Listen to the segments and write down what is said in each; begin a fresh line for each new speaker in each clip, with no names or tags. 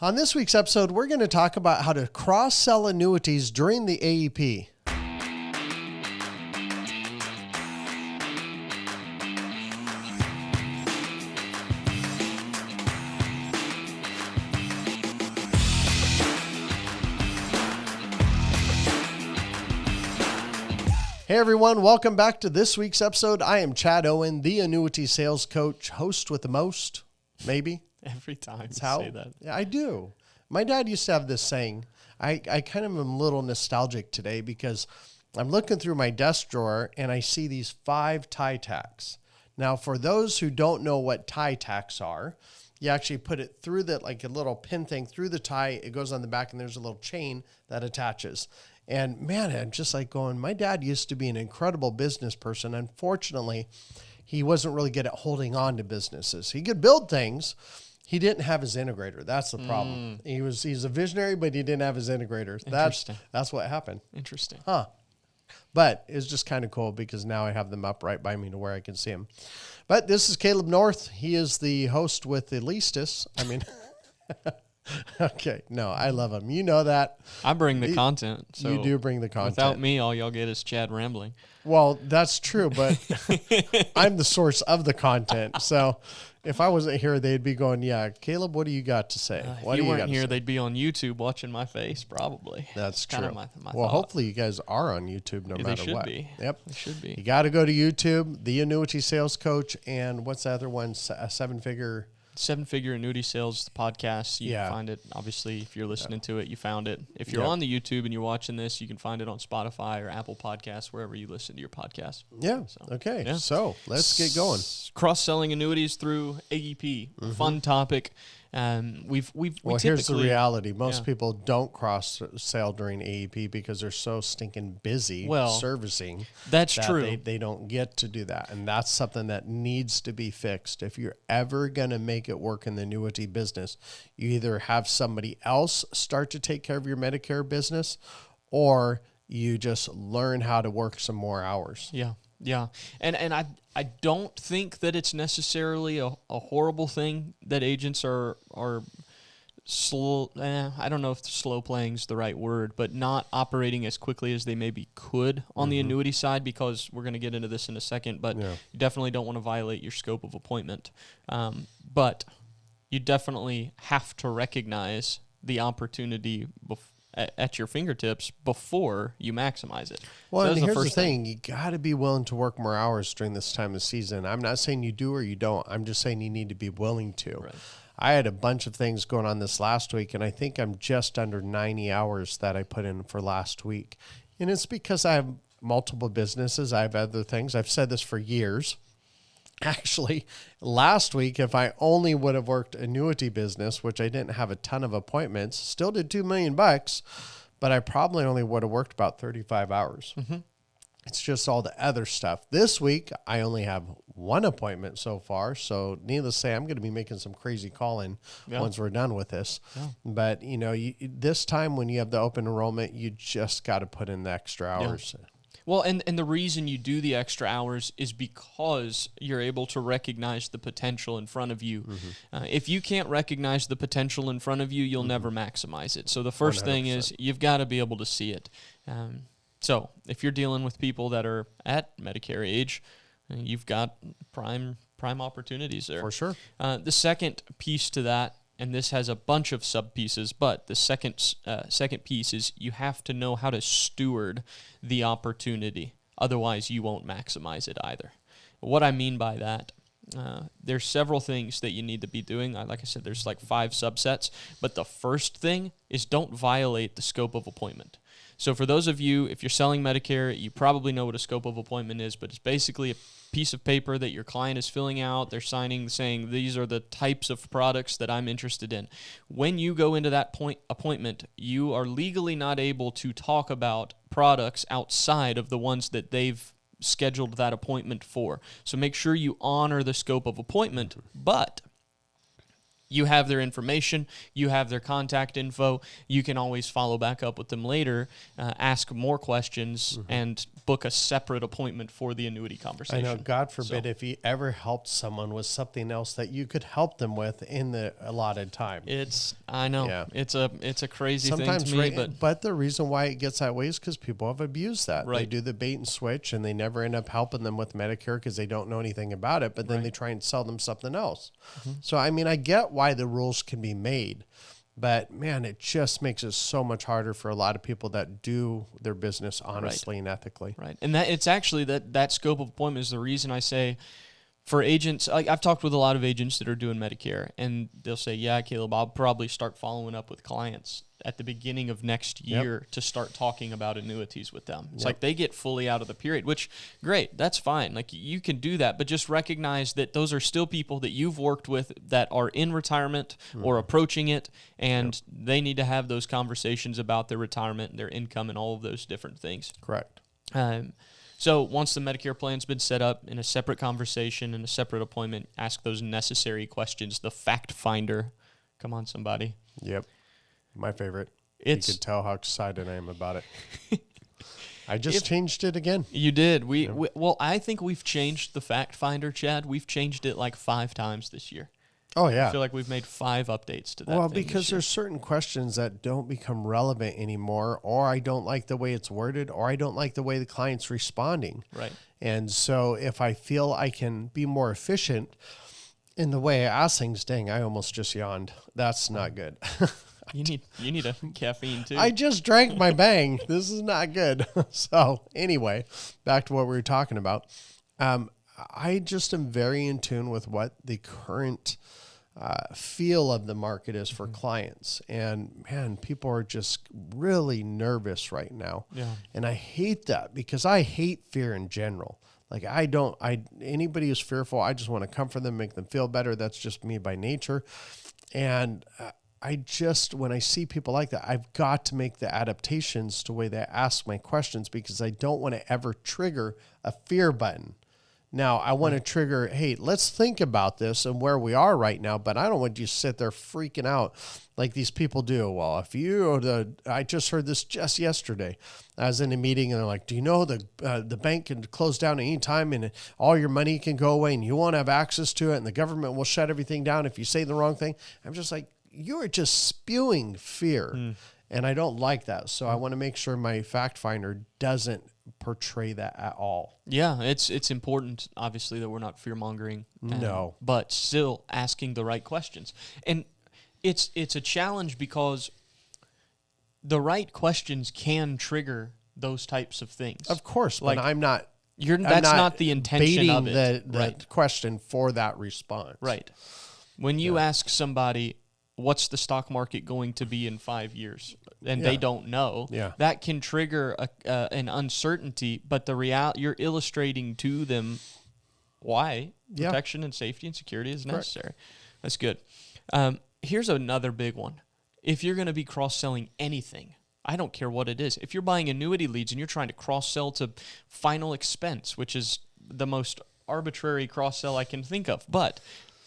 On this week's episode, we're going to talk about how to cross-sell annuities during the AEP. Hey everyone, welcome back to this week's episode. I am Chad Owen, the Annuity Sales Coach, host with the most, maybe.
Every time you say that.
Yeah, I do. My dad used to have this saying. I kind of am a little nostalgic today because I'm looking through my desk drawer and I see these 5 tie tacks. Now, for those who don't know what tie tacks are, you actually put it through like a little pin thing through the tie. It goes on the back and there's a little chain that attaches. And man, I'm just like going, my dad used to be an incredible business person. Unfortunately, he wasn't really good at holding on to businesses. He could build things. He didn't have his integrator. That's the problem. He's a visionary, but he didn't have his integrator. That's what happened.
Interesting.
Huh. But it's just kind of cool because now I have them up right by me to where I can see them. But this is Caleb North. He is the host with the Leastus. I mean, okay. No, I love him. You know that.
I bring the content. So
you do bring the content.
Without me, all y'all get is Chad rambling.
Well, that's true, but I'm the source of the content. So if I wasn't here, they'd be going, yeah, Caleb, what do you got to say?
If you weren't here, they'd be on YouTube watching my face, probably.
That's true.
My
well, hopefully you guys are on YouTube no matter what.
They should be.
Yep.
They should be.
You got to go to YouTube, the Annuity Sales Coach, and what's the other one? A seven-figure
Annuity Sales podcast. You can find it. Obviously, if you're listening to it, you found it. If you're on the YouTube and you're watching this, you can find it on Spotify or Apple Podcasts, wherever you listen to your podcast.
Yeah. Okay. So let's get going.
Cross-selling annuities through AEP. Fun topic.
Well, here's the reality. Most people don't cross-sell during AEP because they're so stinking busy servicing.
That's true.
They don't get to do that. And that's something that needs to be fixed. If you're ever going to make it work in the annuity business, you either have somebody else start to take care of your Medicare business or you just learn how to work some more hours.
Yeah. Yeah. And I don't think that it's necessarily a horrible thing that agents are slow. I don't know if slow playing is the right word, but not operating as quickly as they maybe could on the annuity side, because we're going to get into this in a second, but you definitely don't want to violate your scope of appointment. But you definitely have to recognize the opportunity at your fingertips before you maximize it.
Well, and here's the thing. You got to be willing to work more hours during this time of season. I'm not saying you do or you don't. I'm just saying you need to be willing to. Right. I had a bunch of things going on this last week, and I think I'm just under 90 hours that I put in for last week. And it's because I have multiple businesses. I have other things. I've said this for years. Actually, last week, if I only would have worked annuity business, which I didn't have a ton of appointments, still did $2 million, but I probably only would have worked about 35 hours. It's just all the other stuff. This week, I only have 1 appointment so far. So needless to say, I'm going to be making some crazy calling once we're done with this. Yeah. But, this time when you have the open enrollment, you just got to put in the extra hours. Yeah.
Well, and the reason you do the extra hours is because you're able to recognize the potential in front of you. If you can't recognize the potential in front of you, you'll never maximize it. So the first 100%. Thing is you've got to be able to see it. So if you're dealing with people that are at Medicare age, you've got prime opportunities there.
For sure.
The second piece to that, and this has a bunch of sub-pieces, but the second piece is you have to know how to steward the opportunity. Otherwise, you won't maximize it either. What I mean by that, there's several things that you need to be doing. Like I said, there's like 5 subsets, but the first thing is don't violate the scope of appointment. So for those of you, if you're selling Medicare, you probably know what a scope of appointment is, but it's basically a piece of paper that your client is filling out. They're signing saying, these are the types of products that I'm interested in. When you go into that appointment, you are legally not able to talk about products outside of the ones that they've scheduled that appointment for. So make sure you honor the scope of appointment, but You have their information, you have their contact info. You can always follow back up with them later, ask more questions, and book a separate appointment for the annuity
I
conversation.
know, God forbid, if you ever helped someone with something else that you could help them with in the allotted time.
I know.
Yeah.
It's a crazy
Sometimes,
thing to me,
but the reason why it gets that way is because people have abused that.
Right.
They do the bait and switch, and they never end up helping them with Medicare because they don't know anything about it, but then they try and sell them something else. So, I mean, I get why the rules can be made, but man, it just makes it so much harder for a lot of people that do their business honestly and ethically.
Right. And that it's actually that scope of appointment is the reason I say for agents, I've talked with a lot of agents that are doing Medicare, and they'll say, yeah, Caleb, I'll probably start following up with clients at the beginning of next year to start talking about annuities with them. It's like they get fully out of the period, which, great, that's fine. Like, you can do that, but just recognize that those are still people that you've worked with that are in retirement or approaching it, and they need to have those conversations about their retirement and their income and all of those different things.
Correct.
So once the Medicare plan's been set up in a separate conversation and a separate appointment, ask those necessary questions. The fact finder. Come on, somebody.
Yep. My favorite.
You
could tell how excited I am about it. I just changed it again.
You did. Well, I think we've changed the fact finder, Chad. We've changed it like 5 times this year.
Oh, yeah.
I feel like we've made 5 updates to that.
Well, because there's certain questions that don't become relevant anymore, or I don't like the way it's worded, or I don't like the way the client's responding.
Right.
And so if I feel I can be more efficient in the way I ask things, dang, I almost just yawned. That's not good.
You need a caffeine too.
I just drank my Bang. This is not good. So anyway, back to what we were talking about. I just am very in tune with what the current feel of the market is for clients. And man, people are just really nervous right now.
Yeah.
And I hate that because I hate fear in general. Like anybody who's fearful, I just want to comfort them, make them feel better. That's just me by nature. And when I see people like that, I've got to make the adaptations to the way they ask my questions because I don't want to ever trigger a fear button. Now, I want to trigger, hey, let's think about this and where we are right now, but I don't want you to sit there freaking out like these people do. Well, I just heard this just yesterday. I was in a meeting and they're like, do you know the bank can close down at any time and all your money can go away and you won't have access to it and the government will shut everything down if you say the wrong thing? I'm just like, you are just spewing fear. And I don't like that. So I want to make sure my fact finder doesn't portray that at all.
Yeah, it's important, obviously, that we're not fear-mongering.
No.
But still asking the right questions. And it's a challenge because the right questions can trigger those types of things.
Of course, but I'm not...
That's not the intention of it.
The question for that response.
Right. When you ask somebody, what's the stock market going to be in 5 years? And they don't know. Yeah. That can trigger an uncertainty, but you're illustrating to them why protection and safety and security is necessary. Correct. That's good. Here's another big one. If you're going to be cross-selling anything, I don't care what it is. If you're buying annuity leads and you're trying to cross-sell to final expense, which is the most arbitrary cross-sell I can think of, but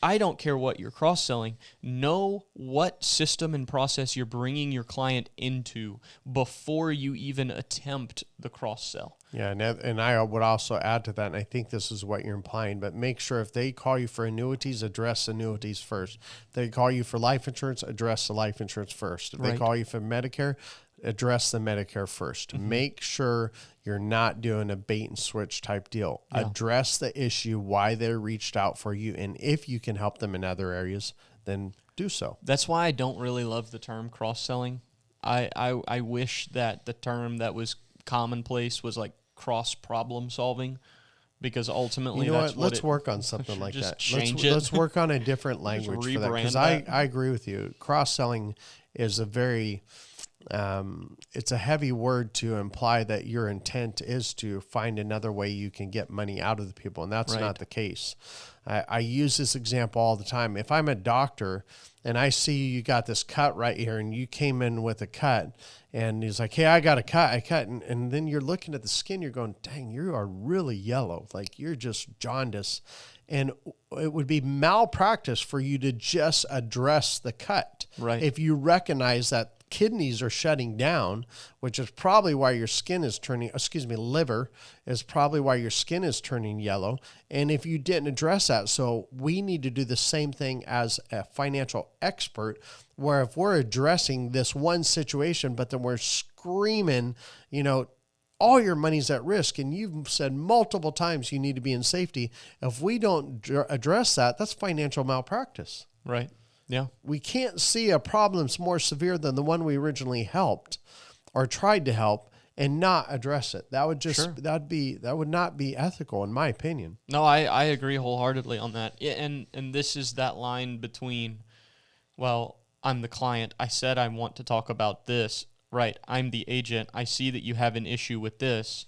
I don't care what you're cross-selling. Know what system and process you're bringing your client into before you even attempt the cross-sell.
Yeah, and I would also add to that, and I think this is what you're implying, but make sure if they call you for annuities, address annuities first. If they call you for life insurance, address the life insurance first. If they call you for Medicare, address the Medicare first. Mm-hmm. Make sure you're not doing a bait and switch type deal. Yeah. Address the issue, why they reached out for you, and if you can help them in other areas, then do so.
That's why I don't really love the term cross-selling. I wish that the term that was commonplace was like cross-problem solving, because ultimately
let's work on something like that.
Change it.
Let's work on a different language for that, because I agree with you. Cross-selling is a very... it's a heavy word to imply that your intent is to find another way you can get money out of the people, and that's not the case. I use this example all the time. If I'm a doctor and I see you got this cut right here and you came in with a cut and he's like, hey, I got a cut, and then you're looking at the skin, you're going, dang, you are really yellow. Like, you're just jaundice. And it would be malpractice for you to just address the cut.
Right.
If you recognize that kidneys are shutting down, which is probably why your skin is turning, liver is probably why your skin is turning yellow. And if you didn't address that, so we need to do the same thing as a financial expert, where if we're addressing this one situation, but then we're screaming, all your money's at risk, and you've said multiple times you need to be in safety. If we don't address that, that's financial malpractice.
Right. Yeah.
We can't see a problem's more severe than the one we originally helped or tried to help and not address it. That would just, that would not be ethical, in my opinion.
No, I agree wholeheartedly on that. Yeah, and this is that line between, well, I'm the client. I said I want to talk about this. Right. I'm the agent. I see that you have an issue with this.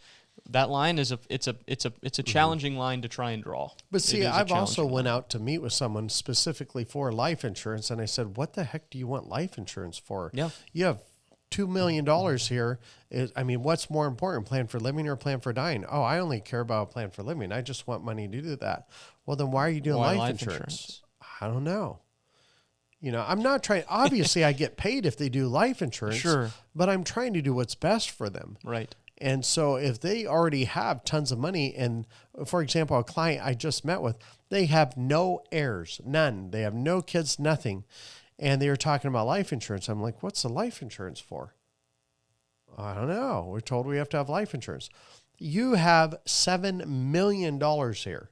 That line is it's a challenging line to try and draw.
But see, I've also went out to meet with someone specifically for life insurance, and I said, "What the heck do you want life insurance for?
Yeah.
You have $2 million here. What's more important, plan for living or plan for dying? Oh, I only care about a plan for living. I just want money to do that. Well, then why are you doing life insurance? I don't know. I'm not trying, obviously I get paid if they do life insurance,
sure,
but I'm trying to do what's best for them.
Right.
And so if they already have tons of money, and for example, a client I just met with, they have no heirs, none. They have no kids, nothing. And they were talking about life insurance. I'm like, what's the life insurance for? I don't know. We're told we have to have life insurance. You have $7 million here.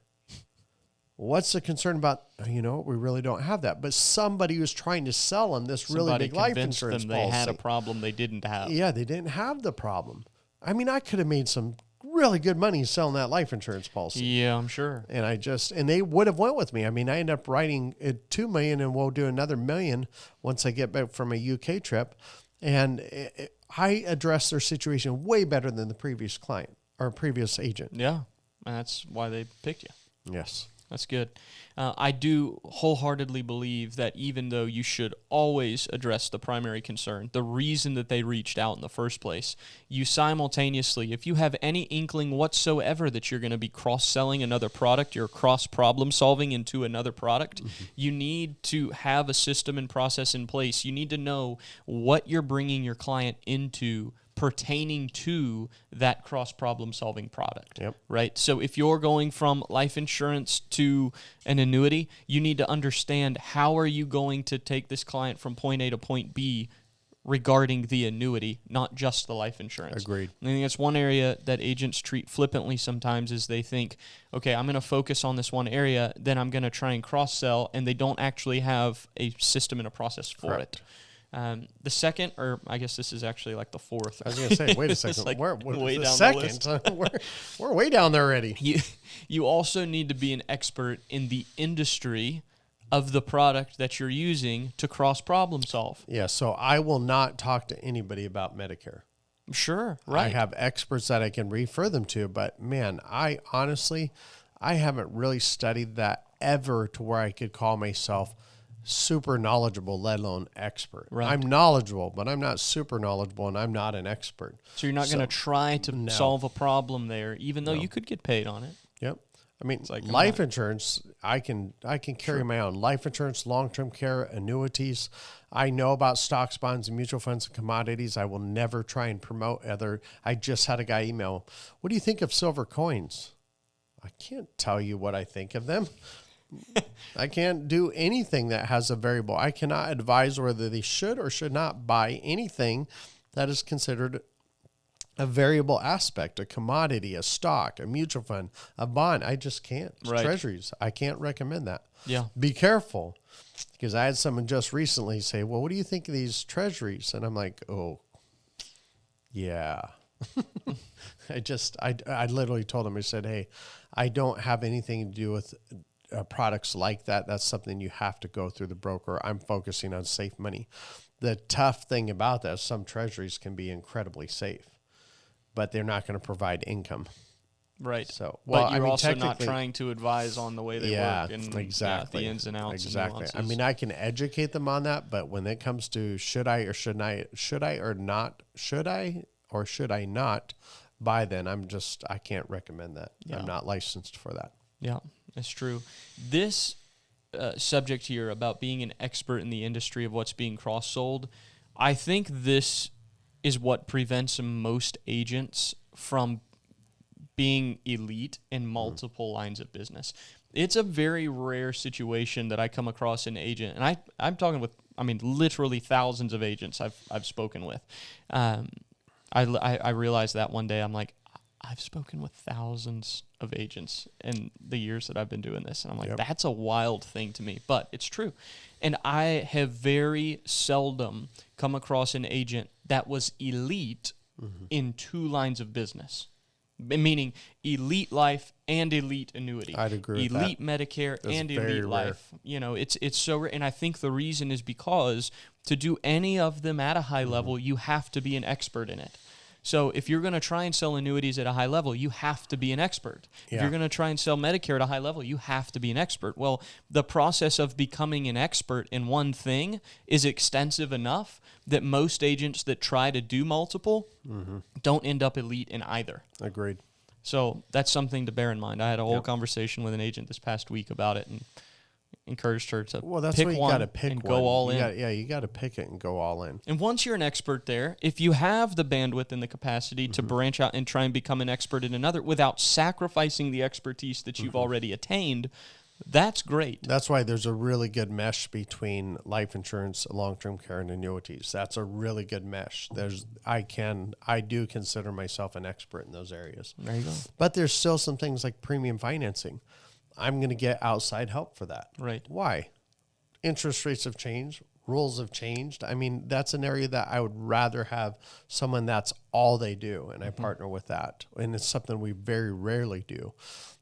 What's the concern about, we really don't have that. But somebody was trying to sell them this really big life insurance policy.
They had a problem they didn't have.
Yeah, they didn't have the problem. I could have made some really good money selling that life insurance policy.
Yeah, I'm sure.
And they would have went with me. I ended up writing $2 million, and we'll do another $1 million once I get back from a UK trip. And I addressed their situation way better than the previous client or previous agent.
Yeah, and that's why they picked you.
Yes.
That's good. I do wholeheartedly believe that even though you should always address the primary concern, the reason that they reached out in the first place, you simultaneously, if you have any inkling whatsoever that you're going to be cross-selling another product, you're cross-problem solving into another product, you need to have a system and process in place. You need to know what you're bringing your client into pertaining to that cross-problem solving product, right? So if you're going from life insurance to an annuity, you need to understand how are you going to take this client from point A to point B regarding the annuity, not just the life insurance.
Agreed.
I think that's one area that agents treat flippantly sometimes is they think, okay, I'm going to focus on this one area, then I'm going to try and cross-sell, and they don't actually have a system and a process for it. The second, or I guess this is actually like the fourth.
I was going to say, wait a second.
Like
we're
way
the
down
second.
the list.
we're way down there already.
You also need to be an expert in the industry of the product that you're using to cross-problem solve.
Yeah, so I will not talk to anybody about Medicare.
Sure, right.
I have experts that I can refer them to, but man, I haven't really studied that ever to where I could call myself super knowledgeable, let alone expert.
Right.
I'm knowledgeable, but I'm not super knowledgeable, and I'm not an expert.
So you're not going to try to solve a problem there, even though you could get paid on it.
Yep. Life insurance, I can carry my own. Life insurance, long-term care, annuities. I know about stocks, bonds, and mutual funds and commodities. I will never try and promote other. I just had a guy email, what do you think of silver coins? I can't tell you what I think of them. I can't do anything that has a variable. I cannot advise whether they should or should not buy anything that is considered a variable aspect, a commodity, a stock, a mutual fund, a bond. I just can't.
Right.
Treasuries. I can't recommend that.
Yeah.
Be careful, because I had someone just recently say, well, what do you think of these treasuries? And I'm like, oh, yeah. I literally told him, I said, hey, I don't have anything to do with products like that. That's something you have to go through the broker. I'm focusing on safe money. The tough thing about that is some treasuries can be incredibly safe, but they're not going to provide income.
Right.
So,
but you're also not trying to advise on the way they work and
exactly.
the ins and outs.
Exactly.
And nuances.
I can educate them on that, but when it comes to should I not buy, then I can't recommend that.
Yeah.
I'm not licensed for that.
Yeah. That's true. This subject here about being an expert in the industry of what's being cross-sold, I think this is what prevents most agents from being elite in multiple lines of business. It's a very rare situation that I come across an agent, and I'm talking with, literally thousands of agents I've spoken with. I realized that one day. I'm like, I've spoken with thousands of agents in the years that I've been doing this. And I'm like, that's a wild thing to me, but it's true. And I have very seldom come across an agent that was elite in two lines of business, meaning elite life and elite annuity.
I'd agree with
elite
that.
Medicare
That's
and
very
elite
rare.
life. It's so rare. And I think the reason is because to do any of them at a high level, you have to be an expert in it. So if you're going to try and sell annuities at a high level, you have to be an expert. If you're going to try and sell Medicare at a high level, you have to be an expert. Well, the process of becoming an expert in one thing is extensive enough that most agents that try to do multiple don't end up elite in either.
Agreed.
So that's something to bear in mind. I had a whole conversation with an agent this past week about it and encouraged her to pick one and go all in.
You got to pick it and go all in.
And once you're an expert there, if you have the bandwidth and the capacity to branch out and try and become an expert in another without sacrificing the expertise that you've already attained, that's great.
That's why there's a really good mesh between life insurance, long-term care, and annuities. That's a really good mesh. I do consider myself an expert in those areas.
There you go.
But there's still some things like premium financing. I'm going to get outside help for that.
Right.
Why? Interest rates have changed. Rules have changed. That's an area that I would rather have someone that's all they do, and I partner with that. And it's something we very rarely do.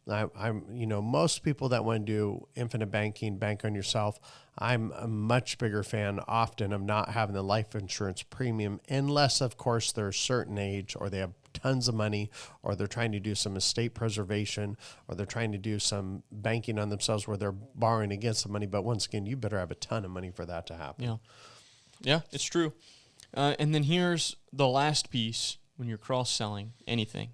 Most people that want to do infinite banking, bank on yourself, I'm a much bigger fan often of not having the life insurance premium unless, of course, they're a certain age or they have tons of money or they're trying to do some estate preservation or they're trying to do some banking on themselves where they're borrowing against the money. But once again, you better have a ton of money for that to happen.
Yeah, it's true. And then here's the last piece when you're cross-selling anything.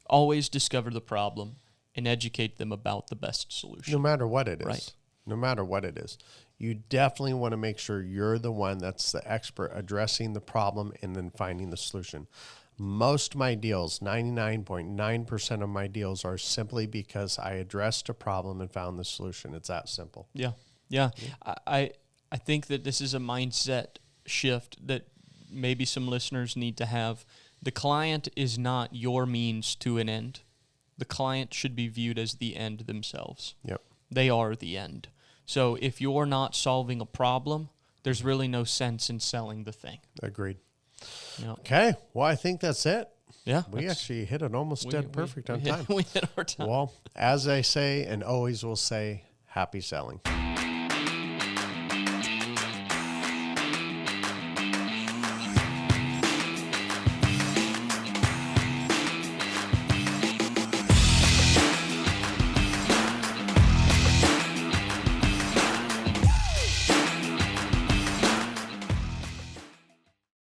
Always discover the problem and educate them about the best solution.
No matter what it is.
Right.
No matter what it is. You definitely want to make sure you're the one that's the expert addressing the problem and then finding the solution. Most of my deals, 99.9% of my deals are simply because I addressed a problem and found the solution. It's that simple.
Yeah. I think that this is a mindset shift that maybe some listeners need to have. The client is not your means to an end. The client should be viewed as the end themselves.
Yep.
They are the end. So if you're not solving a problem, there's really no sense in selling the thing.
Agreed.
Yeah.
Okay. Well, I think that's it.
Yeah.
We actually hit it almost dead perfect on time.
We hit our time.
Well, as I say and always will say, happy selling.